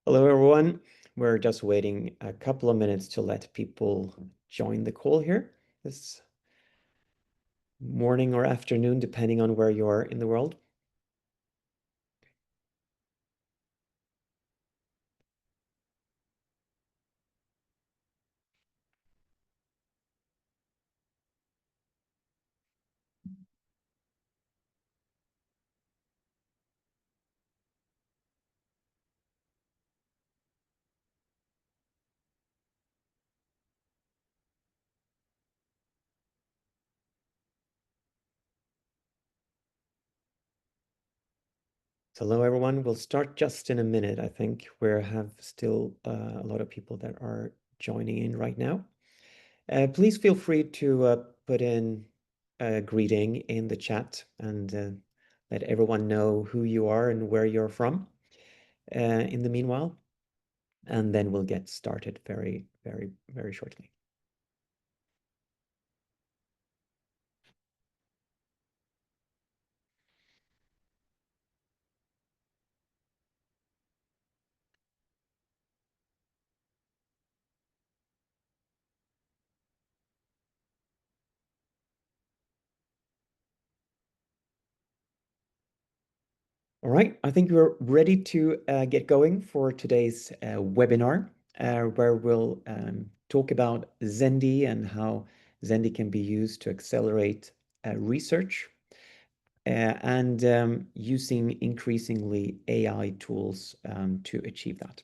Hello, everyone. We're just waiting a couple of minutes to let people join the call here this morning or afternoon, depending on where you are in the world. So hello, everyone. We'll start just in a minute, I think. We have still a lot of people that are joining in right now. Please feel free to put in a greeting in the chat and let everyone know who you are and where you're from in the meanwhile. And then we'll get started very, very, very shortly. All right, I think we're ready to get going for today's webinar, where we'll talk about Zendy and how Zendy can be used to accelerate research and using increasingly AI tools to achieve that.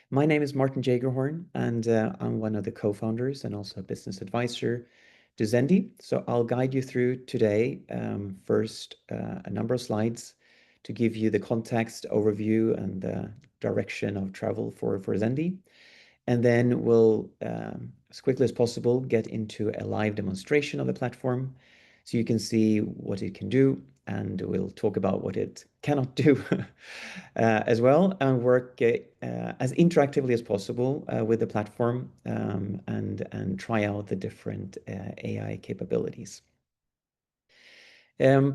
My name is Martin Jagerhorn, and I'm one of the co-founders and also a business advisor to Zendy. So I'll guide you through today, first a number of slides to give you the context, overview, and the direction of travel for Zendy. And then we'll, as quickly as possible, get into a live demonstration of the platform so you can see what it can do, and we'll talk about what it cannot do as well, and work as interactively as possible with the platform and try out the different AI capabilities.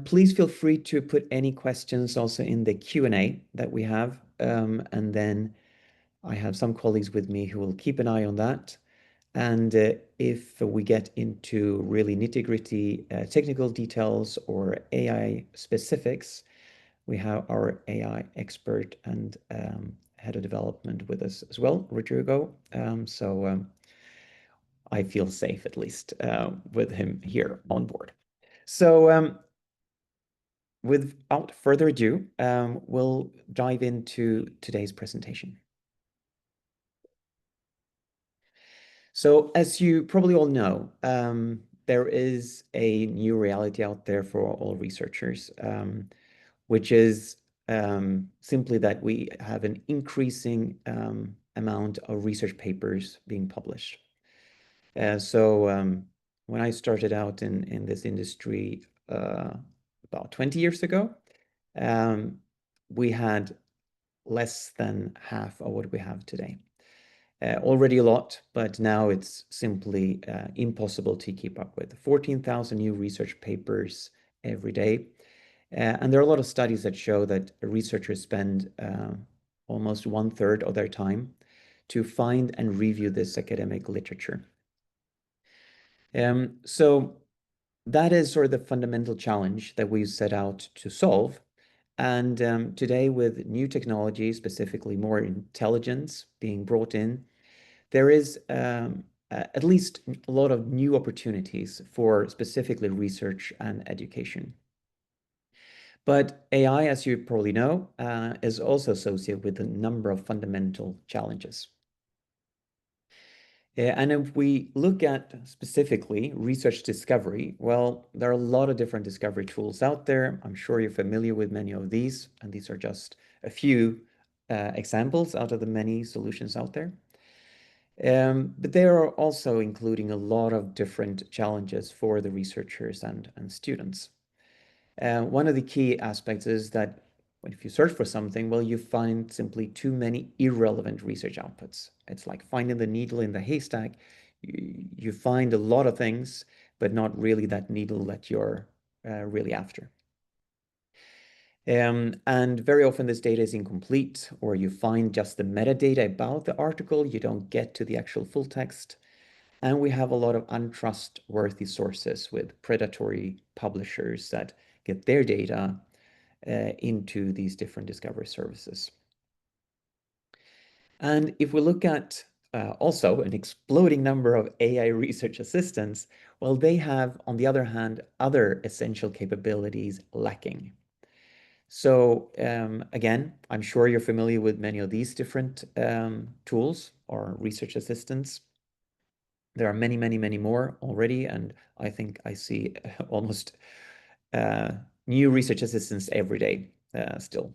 Please feel free to put any questions also in the Q&A that we have, and then I have some colleagues with me who will keep an eye on that. And if we get into really nitty-gritty technical details or AI specifics, we have our AI expert and head of development with us as well, Rodrigo. So I feel safe, at least, with him here on board. So without further ado, we'll dive into today's presentation. So as you probably all know, there is a new reality out there for all researchers, which is simply that we have an increasing amount of research papers being published. So when I started out in this industry about 20 years ago, we had less than half of what we have today. Already a lot, but now it's simply impossible to keep up with. 14,000 new research papers every day. And there are a lot of studies that show that researchers spend almost 1/3 of their time to find and review this academic literature. So that is sort of the fundamental challenge that we set out to solve. And today, with new technology, specifically more intelligence being brought in, there is at least a lot of new opportunities for specifically research and education. But AI, as you probably know, is also associated with a number of fundamental challenges. And if we look at specifically research discovery, well, there are a lot of different discovery tools out there. I'm sure you're familiar with many of these, and these are just a few examples out of the many solutions out there. But they are also including a lot of different challenges for the researchers and students. One of the key aspects is that if you search for something, well, you find simply too many irrelevant research outputs. It's like finding the needle in the haystack. You find a lot of things, but not really that needle that you're really after. And very often this data is incomplete, or you find just the metadata about the article. You don't get to the actual full text. And we have a lot of untrustworthy sources with predatory publishers that get their data into these different discovery services. And if we look at also an exploding number of AI research assistants, well, they have, on the other hand, other essential capabilities lacking. So again, I'm sure you're familiar with many of these different tools or research assistants. There are many, many, many more already, and I think I see almost new research assistants every day still.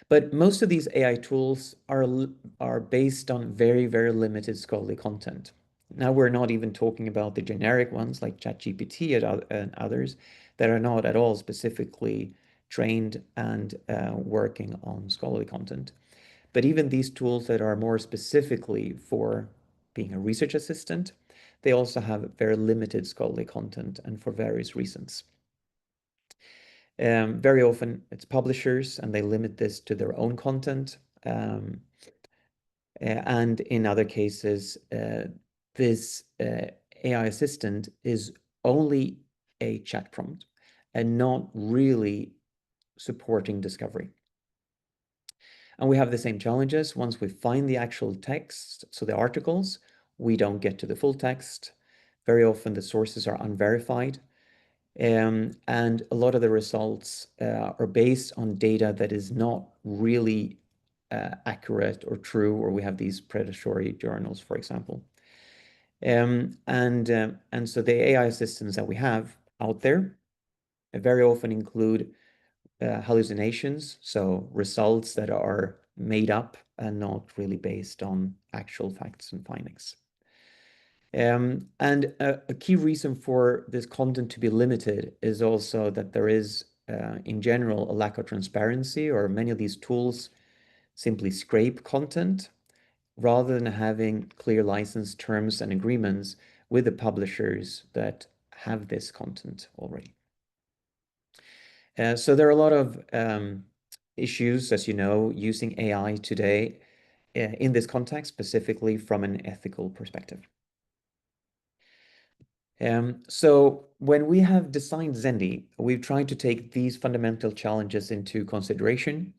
But most of these AI tools are based on very, very limited scholarly content. Now we're not even talking about the generic ones like ChatGPT and others that are not at all specifically trained and working on scholarly content. But even these tools that are more specifically for being a research assistant, they also have very limited scholarly content and for various reasons. Very often it's publishers and they limit this to their own content. And in other cases, this AI assistant is only a chat prompt and not really supporting discovery. And we have the same challenges. Once we find the actual text, so the articles, we don't get to the full text. Very often the sources are unverified. And a lot of the results are based on data that is not really accurate or true, or we have these predatory journals, for example. And so the AI assistants that we have out there very often include hallucinations, so results that are made up and not really based on actual facts and findings. And a key reason for this content to be limited is also that there is, in general, a lack of transparency, or many of these tools simply scrape content rather than having clear license terms and agreements with the publishers that have this content already. So there are a lot of issues, as you know, using AI today in this context, specifically from an ethical perspective. So when we have designed Zendy, we've tried to take these fundamental challenges into consideration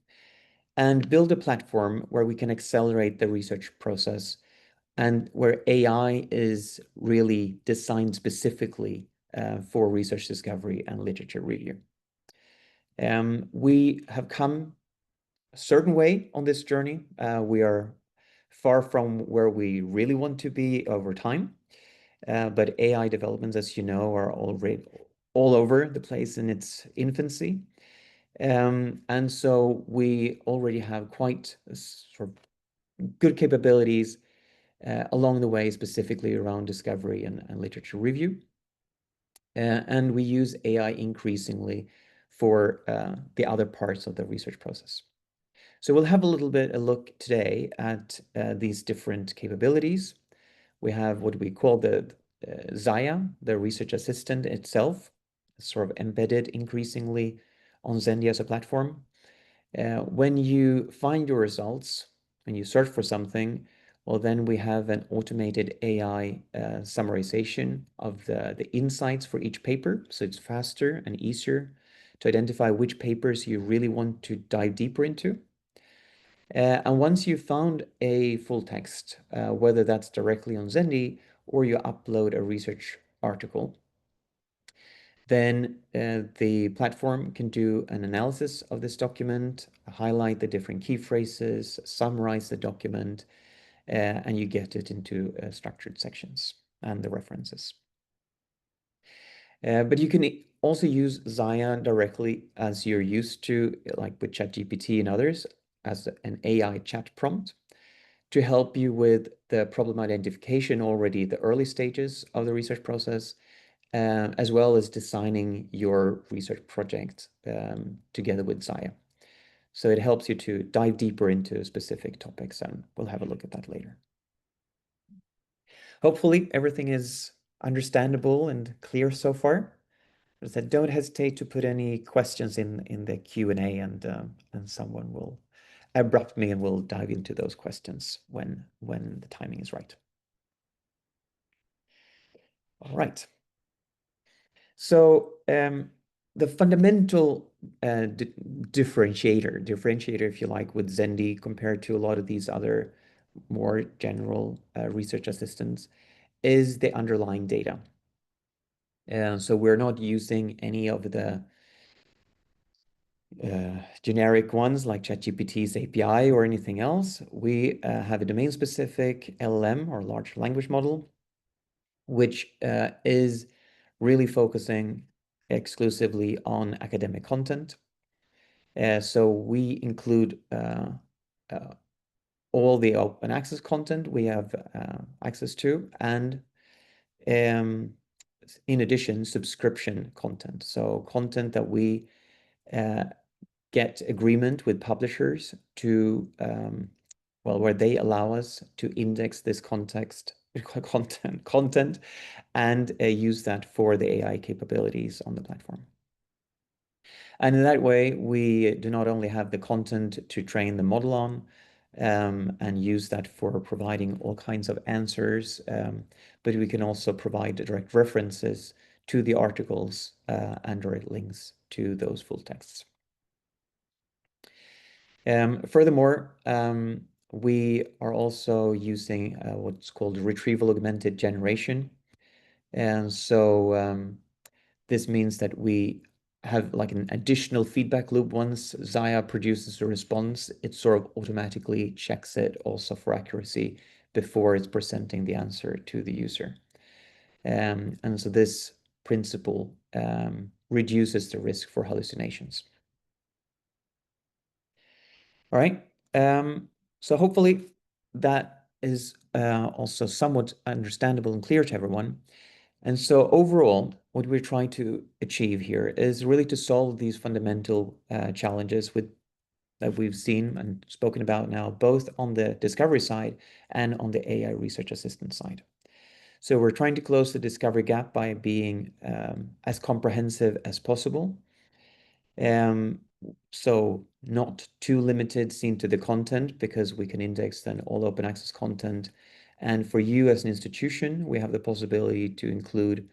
and build a platform where we can accelerate the research process and where AI is really designed specifically for research discovery and literature review. We have come a certain way on this journey. We are far from where we really want to be over time. But AI developments, as you know, are already all over the place in its infancy. And so we already have quite sort of good capabilities along the way, specifically around discovery and literature review. And we use AI increasingly for the other parts of the research process. So we'll have a little bit a look today at these different capabilities. We have what we call the ZAIA, the research assistant itself, sort of embedded increasingly on Zendy as a platform. When you find your results, when you search for something, well, then we have an automated AI summarization of the insights for each paper. So it's faster and easier to identify which papers you really want to dive deeper into. And once you've found a full text, whether that's directly on Zendy or you upload a research article, then the platform can do an analysis of this document, highlight the different key phrases, summarize the document, and you get it into structured sections and the references. But you can also use ZAIA directly as you're used to, like with ChatGPT and others, as an AI chat prompt to help you with the problem identification already at the early stages of the research process, as well as designing your research project together with ZAIA. So it helps you to dive deeper into specific topics, and we'll have a look at that later. Hopefully everything is understandable and clear so far. as I said, don't hesitate to put any questions in the Q&A, and someone will abrupt me and we'll dive into those questions when the timing is right. All right. So the fundamental differentiator, if you like, with Zendy compared to a lot of these other more general research assistants is the underlying data. So we're not using any of the generic ones like ChatGPT's API or anything else. We have a domain-specific LLM or large language model, which is really focusing exclusively on academic content. So we include all the open access content we have access to, and in addition, subscription content. So content that we get agreement with publishers to, well, where they allow us to index this content and use that for the AI capabilities on the platform. And in that way, we do not only have the content to train the model on and use that for providing all kinds of answers, but we can also provide direct references to the articles and direct links to those full texts. Furthermore, we are also using what's called retrieval augmented generation. And so this means that we have like an additional feedback loop. Once ZAIA produces a response, it sort of automatically checks it also for accuracy before it's presenting the answer to the user. And so this principle reduces the risk for hallucinations. All right. So hopefully that is also somewhat understandable and clear to everyone. And so overall, what we're trying to achieve here is really to solve these fundamental challenges that we've seen and spoken about now, both on the discovery side and on the AI research assistant side. So we're trying to close the discovery gap by being as comprehensive as possible. So not too limited seen to the content, because we can index then all open access content. And for you as an institution, we have the possibility to include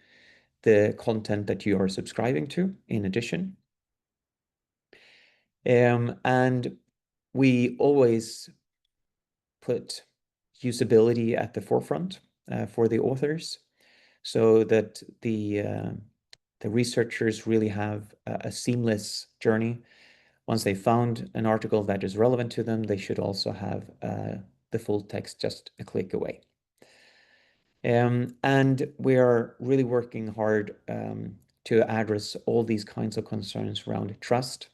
the content that you are subscribing to in addition. And we always put usability at the forefront for the authors, so that the researchers really have a seamless journey. Once they found an article that is relevant to them, they should also have the full text just a click away. And we are really working hard to address all these kinds of concerns around trust.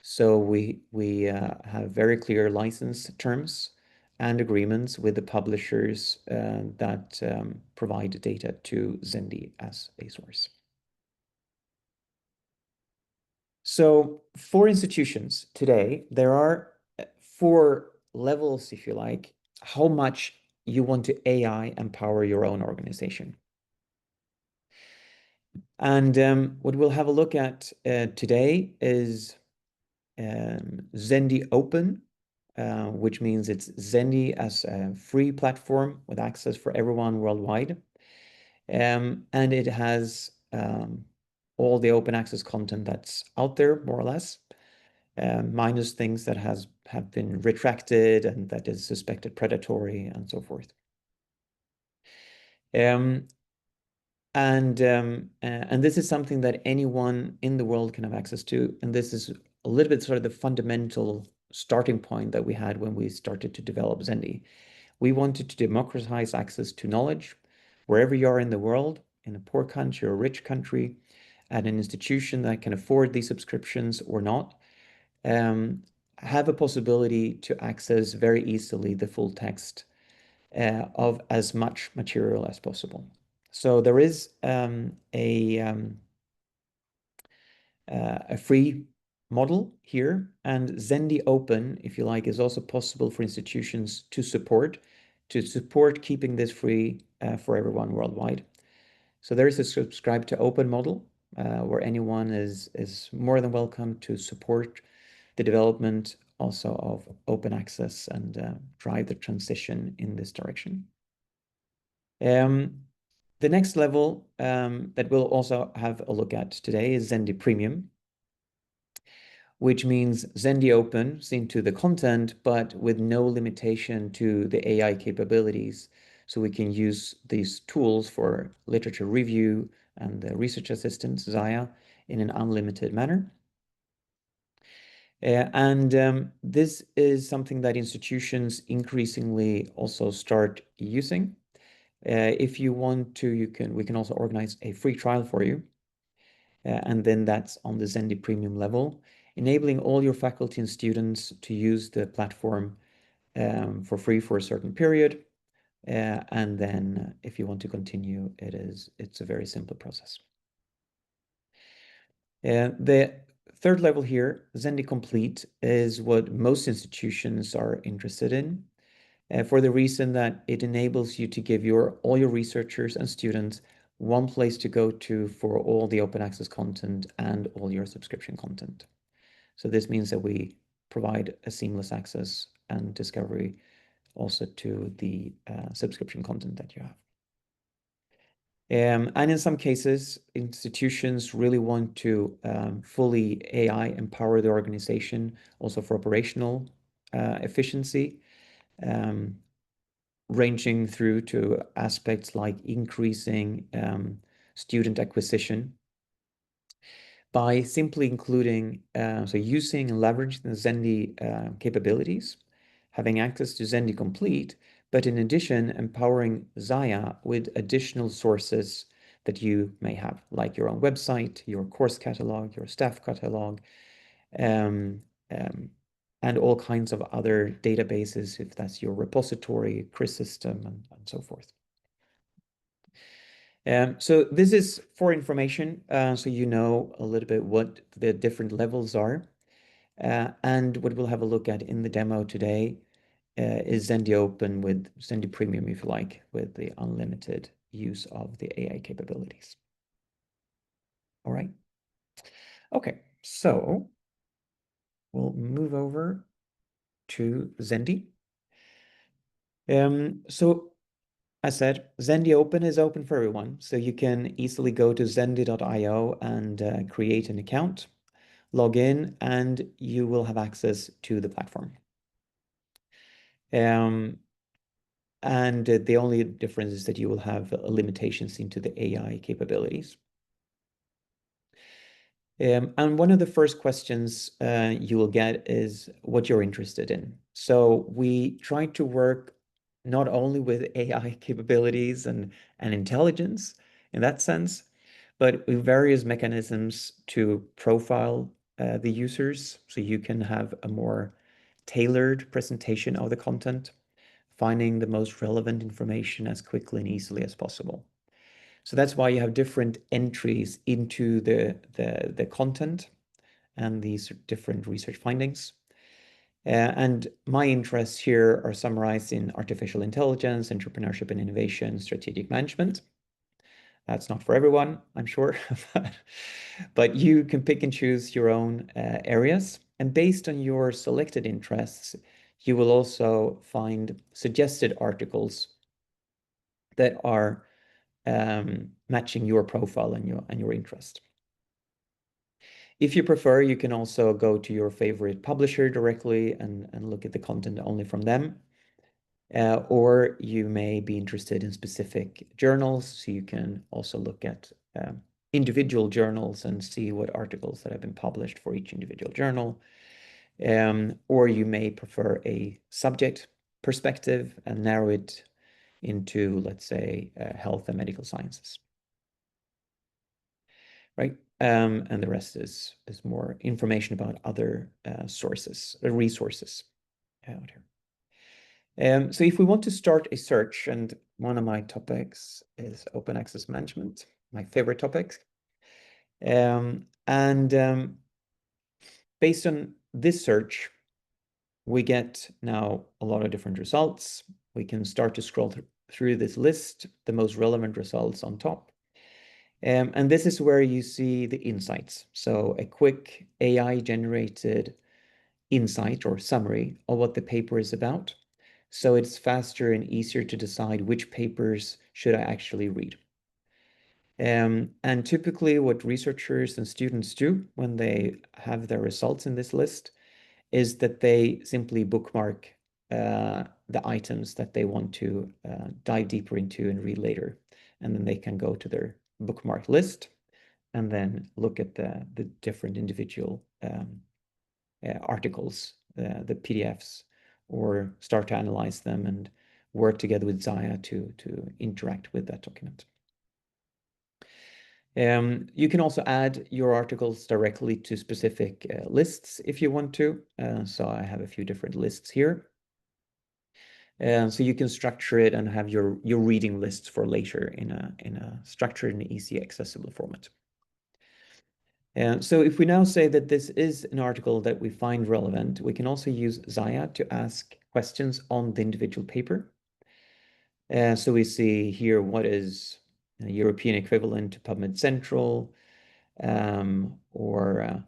So we have very clear license terms and agreements with the publishers that provide data to Zendy as a source. So for institutions today, there are 4 levels, if you like, how much you want to AI empower your own organization. And what we'll have a look at today is Zendy Open, which means it's Zendy as a free platform with access for everyone worldwide. And it has all the open access content that's out there, more or less, minus things that have been retracted and that is suspected predatory and so forth. And this is something that anyone in the world can have access to. And this is a little bit sort of the fundamental starting point that we had when we started to develop Zendy. We wanted to democratize access to knowledge wherever you are in the world, in a poor country or a rich country, at an institution that can afford these subscriptions or not, have a possibility to access very easily the full text of as much material as possible. So there is a free model here, and Zendy Open, if you like, is also possible for institutions to support keeping this free for everyone worldwide. So there is a subscribe to open model, where anyone is more than welcome to support the development also of open access and drive the transition in this direction. The next level that we'll also have a look at today is Zendy Premium, which means Zendy Open seen to the content, but with no limitation to the AI capabilities. So we can use these tools for literature review and the research assistant, ZAIA, in an unlimited manner. This is something that institutions increasingly also start using. If you want to, we can also organize a free trial for you. And then that's on the Zendy Premium level, enabling all your faculty and students to use the platform for free for a certain period. And then if you want to continue, it's a very simple process. The third level here, Zendy Complete, is what most institutions are interested in, for the reason that it enables you to give all your researchers and students one place to go to for all the open access content and all your subscription content. So this means that we provide a seamless access and discovery also to the subscription content that you have. And in some cases, institutions really want to fully AI empower the organization, also for operational efficiency, ranging through to aspects like increasing student acquisition by simply including, so using and leveraging the Zendy capabilities, having access to Zendy Complete, but in addition, empowering ZAIA with additional sources that you may have, like your own website, your course catalog, your staff catalog, um, and all kinds of other databases, if that's your repository, CRIS system, and so forth. So this is for information, so you know a little bit what the different levels are. And what we'll have a look at in the demo today is Zendy Open with Zendy Premium, if you like, with the unlimited use of the AI capabilities. All right. Okay, so we'll move over to Zendy. So I said, Zendy Open is open for everyone. So you can easily go to zendy.io and create an account, log in, and you will have access to the platform. And the only difference is that you will have limitations into the AI capabilities. And one of the first questions you will get is what you're interested in. So we try to work not only with AI capabilities and intelligence in that sense, but with various mechanisms to profile the users so you can have a more tailored presentation of the content, finding the most relevant information as quickly and easily as possible. So that's why you have different entries into the content and these different research findings. And my interests here are summarized in artificial intelligence, entrepreneurship and innovation, strategic management. That's not for everyone, I'm sure, but you can pick and choose your own areas. And based on your selected interests, you will also find suggested articles that are matching your profile and your interest. If you prefer, you can also go to your favorite publisher directly and look at the content only from them. Or you may be interested in specific journals, so you can also look at individual journals and see what articles that have been published for each individual journal. Or you may prefer a subject perspective and narrow it into, let's say, health and medical sciences. Right? And the rest is more information about other sources, resources out here. So if we want to start a search, and one of my topics is open access management, my favorite topic. Based on this search, we get now a lot of different results. We can start to scroll through this list, the most relevant results on top. And this is where you see the insights. So a quick AI-generated insight or summary of what the paper is about. So it's faster and easier to decide which papers should I actually read. And typically what researchers and students do when they have their results in this list is that they simply bookmark the items that they want to dive deeper into and read later. And then they can go to their bookmark list and then look at the different individual articles, the PDFs, or start to analyze them and work together with ZAIA to interact with that document. You can also add your articles directly to specific lists if you want to. So I have a few different lists here. So you can structure it and have your reading lists for later in a structured and easy accessible format. So if we now say that this is an article that we find relevant, we can also use ZAIA to ask questions on the individual paper. So we see here what is a European equivalent to PubMed Central, or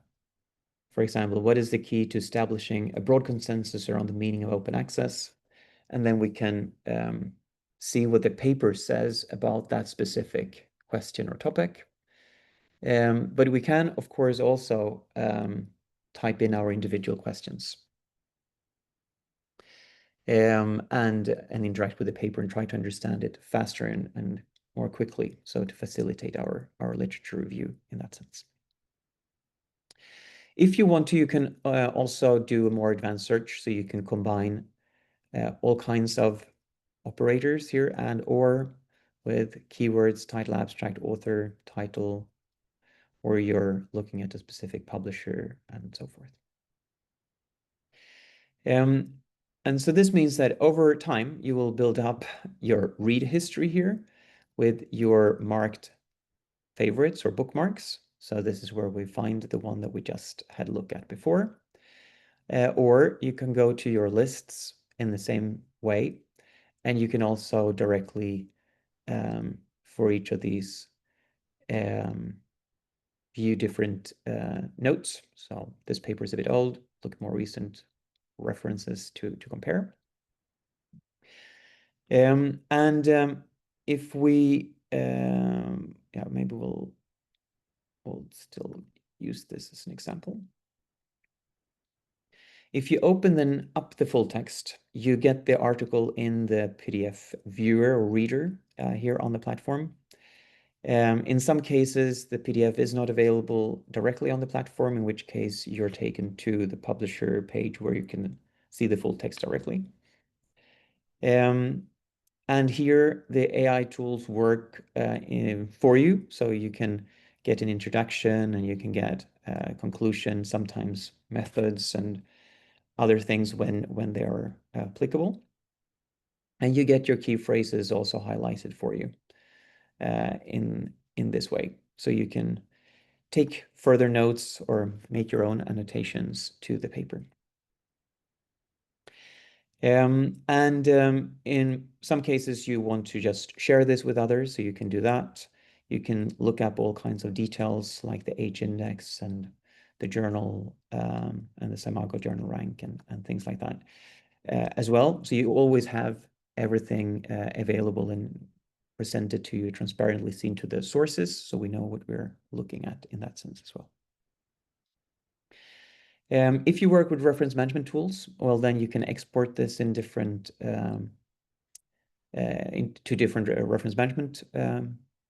for example, what is the key to establishing a broad consensus around the meaning of open access? And then we can see what the paper says about that specific question or topic. But we can, of course, also type in our individual questions and interact with the paper and try to understand it faster and more quickly, so to facilitate our literature review in that sense. If you want to, you can also do a more advanced search, so you can combine all kinds of operators here and or with keywords, title, abstract, author, title, or you're looking at a specific publisher and so forth. And so this means that over time, you will build up your read history here with your marked favorites or bookmarks. So this is where we find the one that we just had a look at before. Or you can go to your lists in the same way, and you can also directly, for each of these, view different notes. So this paper is a bit old, look at more recent references to compare. If we, yeah, maybe we'll still use this as an example. If you open then up the full text, you get the article in the PDF viewer or reader here on the platform. In some cases, the PDF is not available directly on the platform, in which case you're taken to the publisher page where you can see the full text directly. And here the AI tools work for you, so you can get an introduction and you can get a conclusion, sometimes methods and other things when they are applicable. And you get your key phrases also highlighted for you in this way. So you can take further notes or make your own annotations to the paper. In some cases, you want to just share this with others, so you can do that. You can look up all kinds of details like the H index and the journal and the SCImago journal rank and things like that as well. So you always have everything available and presented to you, transparently seen to the sources, so we know what we're looking at in that sense as well. If you work with reference management tools, well, then you can export this in different into different reference management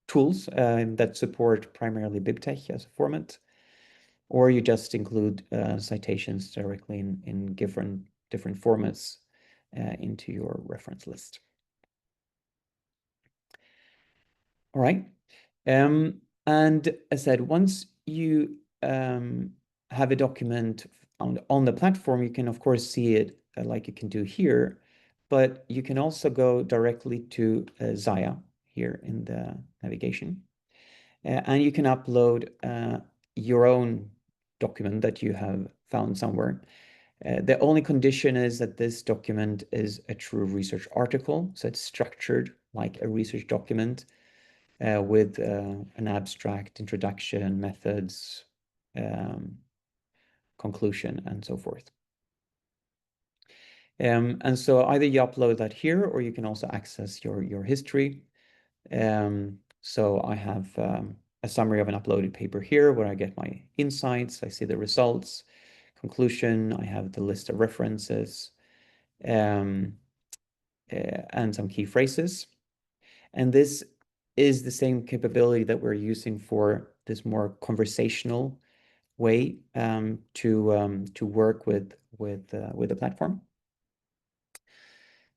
tools that support primarily BibTeX as a format, or you just include citations directly in different formats into your reference list. All right. And as I said, once you have a document on the platform, you can of course see it like you can do here, but you can also go directly to ZAIA here in the navigation, and you can upload your own document that you have found somewhere. The only condition is that this document is a true research article, so it's structured like a research document. with an abstract introduction, methods, um, conclusion, and so forth. And so either you upload that here, or you can also access your history. So I have a summary of an uploaded paper here where I get my insights, I see the results, conclusion, I have the list of references, and some key phrases. And this is the same capability that we're using for this more conversational way to work with the platform.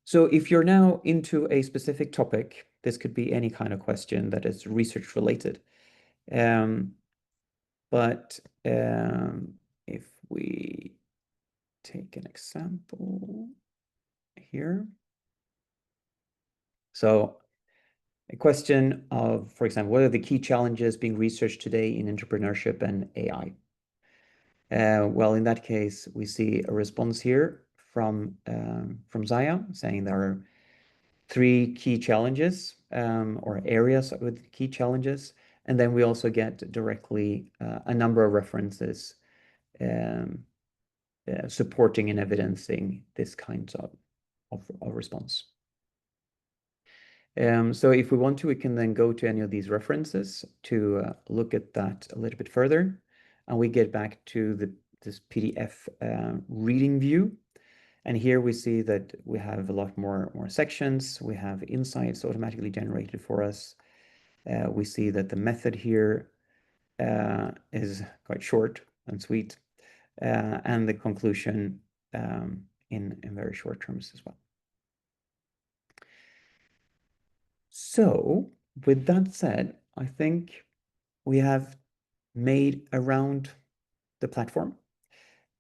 So if you're now into a specific topic, this could be any kind of question that is research related. But if we take an example here. So a question of, for example, what are the key challenges being researched today in entrepreneurship and AI? Well, in that case, we see a response here from ZAIA saying there are 3 key challenges or areas with key challenges. And then we also get directly a number of references supporting and evidencing this kind of response. So if we want to, we can then go to any of these references to look at that a little bit further. And we get back to this PDF reading view. And here we see that we have a lot more sections. We have insights automatically generated for us. We see that the method here is quite short and sweet, and the conclusion in very short terms as well. So with that said, I think we have made around the platform.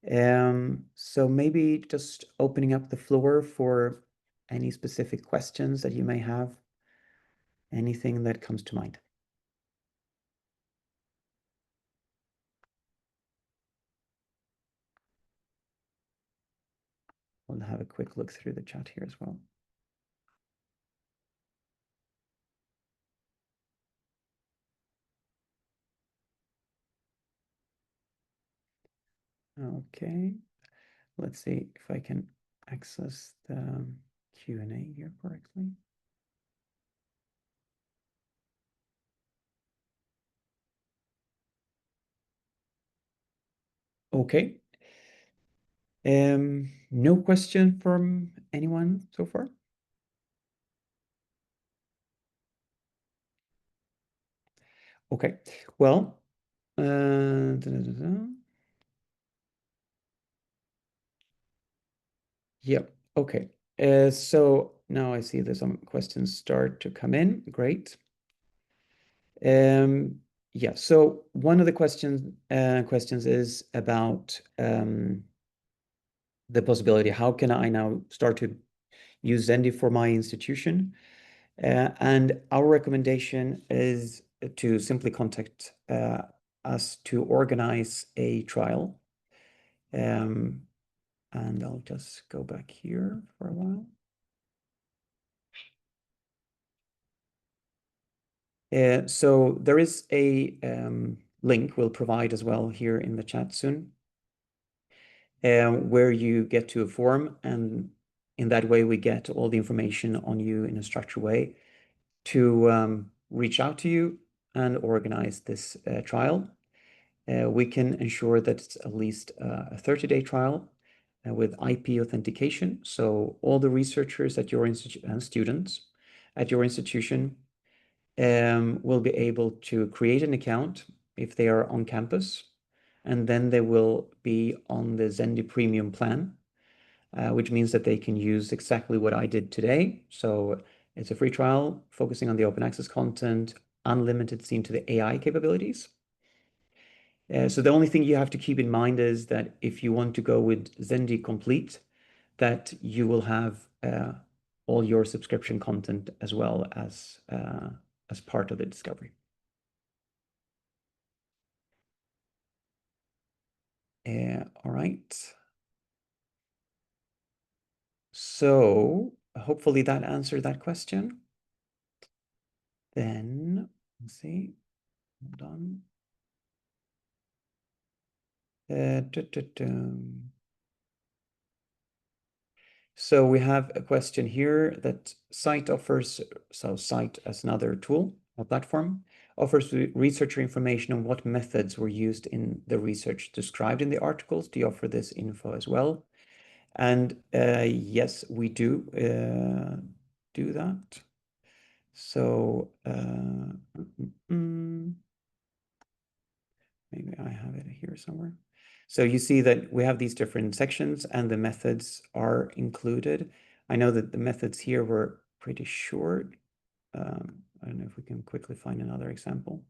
So maybe just opening up the floor for any specific questions that you may have, anything that comes to mind. We'll have a quick look through the chat here as well. Okay, let's see if I can access the Q&A here correctly. Okay. No question from anyone so far? Okay, well, Yep. Okay. So now I see there's some questions start to come in. Great. Yeah. So one of the questions is about the possibility. How can I now start to use Zendy for my institution? And our recommendation is to simply contact us to organize a trial. And I'll just go back here for a while. So there is a link we'll provide as well here in the chat soon, where you get to a form, and in that way we get all the information on you in a structured way to reach out to you and organize this trial. We can ensure that it's at least a 30-day trial with IP authentication. So all the researchers at your institution and students at your institution will be able to create an account if they are on campus, and then they will be on the Zendy Premium plan, which means that they can use exactly what I did today. So it's a free trial focusing on the open access content, unlimited seen to the AI capabilities. So the only thing you have to keep in mind is that if you want to go with Zendy Complete, that you will have all your subscription content as well as part of the discovery. All right. So hopefully that answered that question. Then, let's see, hold on. So we have a question here that ZAIA offers, so ZAIA as another tool or platform, offers researcher information on what methods were used in the research described in the articles. Do you offer this info as well? And yes, we do that. So maybe I have it here somewhere. So you see that we have these different sections and the methods are included. I know that the methods here were pretty short. I don't know if we can quickly find another example.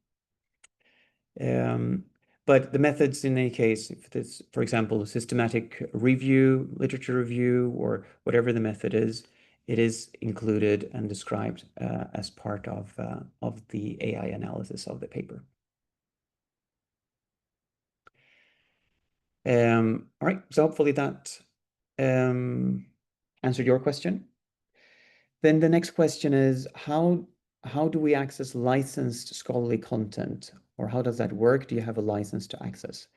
But the methods in any case, if it's, for example, systematic review, literature review, or whatever the method is, it is included and described as part of the AI analysis of the paper. All right, so hopefully that answered your question. Then the next question is, how do we access licensed scholarly content, or how does that work? Do you have a license to access?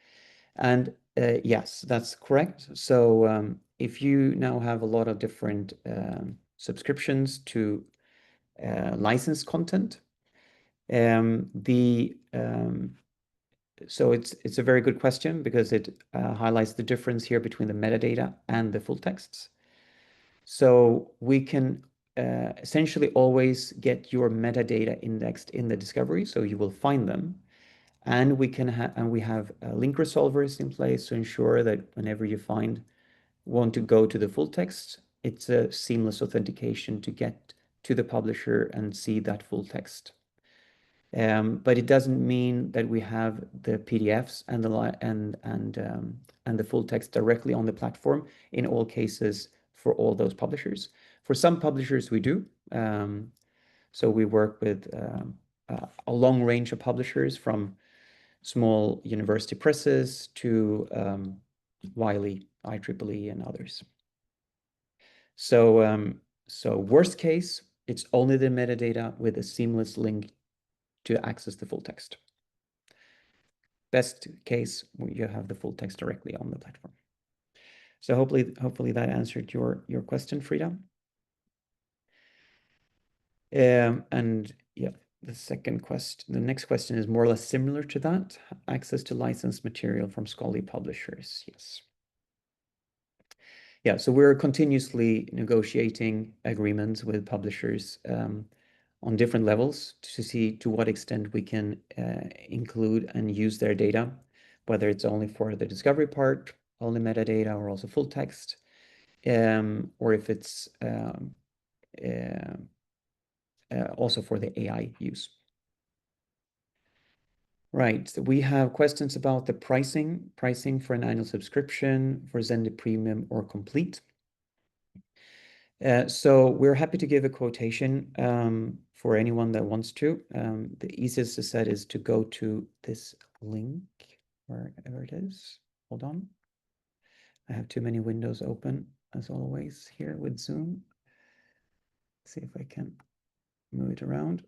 And yes, that's correct. So if you now have a lot of different subscriptions to licensed content, so it's a very good question because it highlights the difference here between the metadata and the full texts. So we can essentially always get your metadata indexed in the discovery, so you will find them. And we have link resolvers in place to ensure that whenever you want to go to the full text, it's a seamless authentication to get to the publisher and see that full text. But it doesn't mean that we have the PDFs and the full text directly on the platform in all cases for all those publishers. For some publishers, we do. So we work with a long range of publishers from small university presses to Wiley, IEEE, and others. So worst case, it's only the metadata with a seamless link to access the full text. Best case, you have the full text directly on the platform. So hopefully that answered your question, Frida. And yeah, the next question is more or less similar to that. Access to licensed material from scholarly publishers. Yes. Yeah, so we're continuously negotiating agreements with publishers on different levels to see to what extent we can include and use their data, whether it's only for the discovery part, only metadata, or also full text, or if it's also for the AI use. Right, so we have questions about the pricing for an annual subscription for Zendy Premium or Complete. So we're happy to give a quotation for anyone that wants to. The easiest to set is to go to this link, wherever it is. Hold on. I have too many windows open, as always, here with Zoom. Let's see if I can move it around.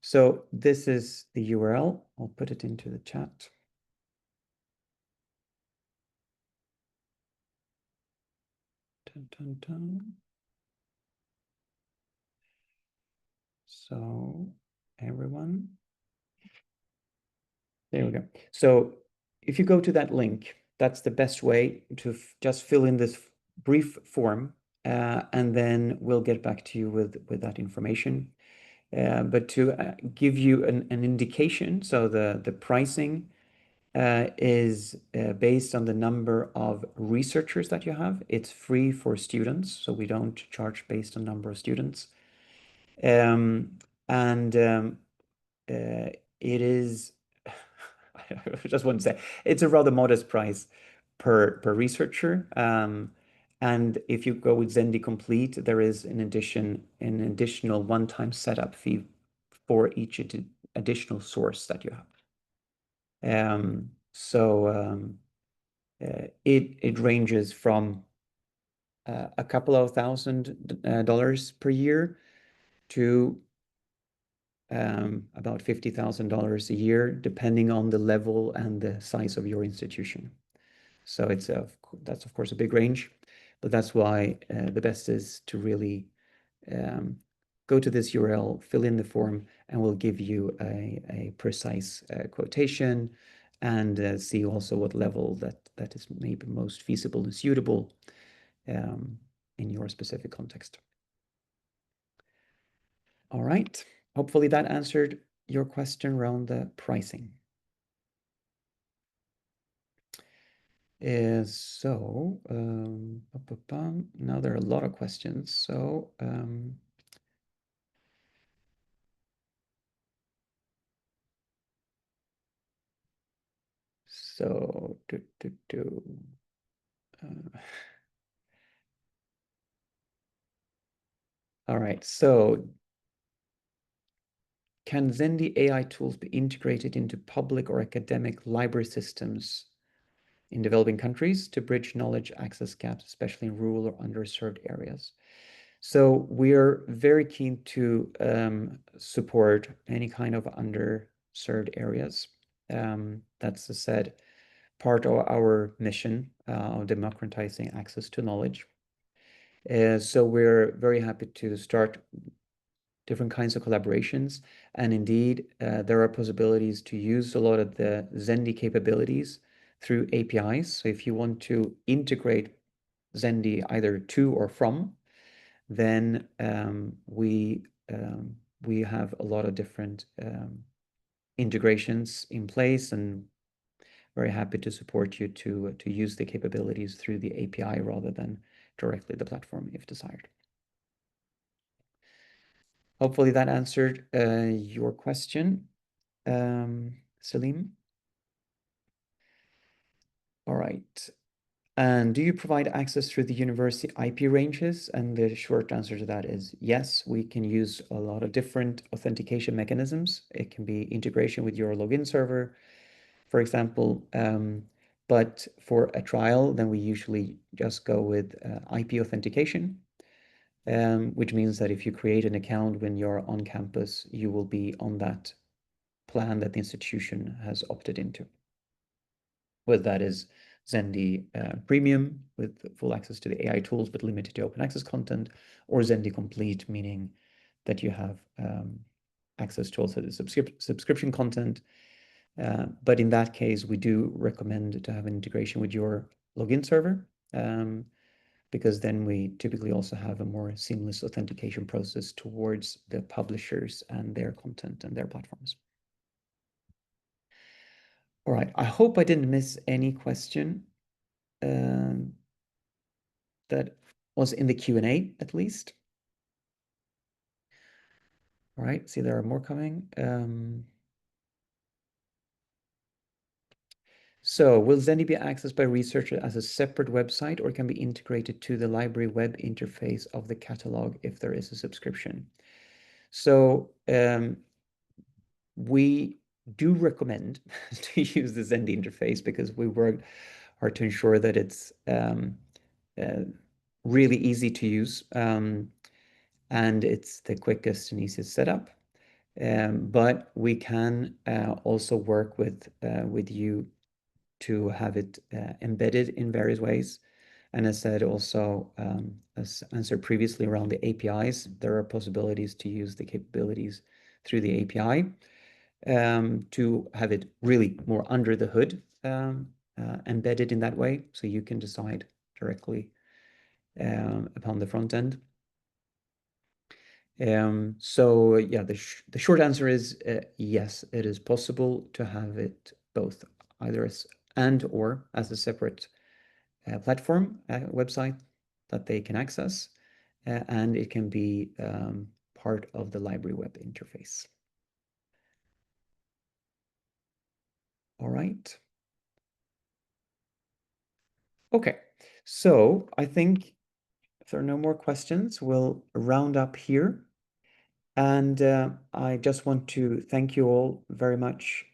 So this is the URL. I'll put it into the chat. Dun, dun, dun. So everyone, there we go. So if you go to that link, that's the best way to just fill in this brief form, and then we'll get back to you with that information. But to give you an indication, so the pricing is based on the number of researchers that you have. It's free for students, so we don't charge based on number of students. It is, I just want to say, it's a rather modest price per researcher. And if you go with Zendy Complete, there is an additional one-time setup fee for each additional source that you have. It ranges from a couple of $1,000 per year to about $50,000 a year, depending on the level and the size of your institution. So that's of course a big range, but that's why the best is to really go to this URL, fill in the form, and we'll give you a precise quotation and see also what level that is maybe most feasible and suitable in your specific context. All right. Hopefully that answered your question around the pricing. Now there are a lot of questions. All right. So can Zendy AI tools be integrated into public or academic library systems in developing countries to bridge knowledge access gaps, especially in rural or underserved areas? So we're very keen to support any kind of underserved areas. That's, as I said, part of our mission of democratizing access to knowledge. So we're very happy to start different kinds of collaborations. And indeed, there are possibilities to use a lot of the Zendy capabilities through APIs. So if you want to integrate Zendy either to or from, then we have a lot of different integrations in place, and very happy to support you to use the capabilities through the API rather than directly the platform if desired. Hopefully that answered your question, Salim. All right. And do you provide access through the university IP ranges? And the short answer to that is yes, we can use a lot of different authentication mechanisms. It can be integration with your login server, for example. But for a trial, then we usually just go with IP authentication, which means that if you create an account when you're on campus, you will be on that plan that the institution has opted into. Whether that is Zendy Premium with full access to the AI tools but limited to open access content, or Zendy Complete, meaning that you have access to also the subscription content. But in that case, we do recommend to have an integration with your login server, because then we typically also have a more seamless authentication process towards the publishers and their content and their platforms. All right, I hope I didn't miss any question that was in the Q&A at least. All right, see there are more coming. So will Zendy be accessed by researchers as a separate website, or can be integrated to the library web interface of the catalog if there is a subscription? So we do recommend to use the Zendy interface because we worked hard to ensure that it's really easy to use, and it's the quickest and easiest setup. But we can also work with you to have it embedded in various ways. And as said, also, as answered previously around the APIs, there are possibilities to use the capabilities through the API to have it really more under the hood, embedded in that way, so you can decide directly upon the front end. So yeah, the short answer is yes, it is possible to have it both either as or as a separate platform website that they can access, and it can be part of the library web interface. All right. Okay, so I think if there are no more questions, we'll round up here. And I just want to thank you all very much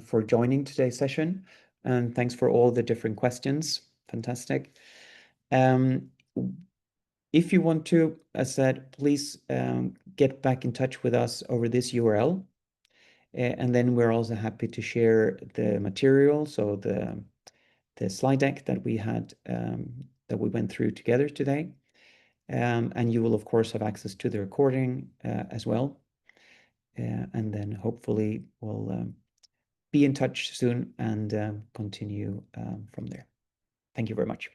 for joining today's session. And thanks for all the different questions. Fantastic. If you want to, as said, please get back in touch with us over this URL. And then we're also happy to share the material, so the slide deck that we had that we went through together today. And you will, of course, have access to the recording as well. And then hopefully we'll be in touch soon and continue from there. Thank you very much.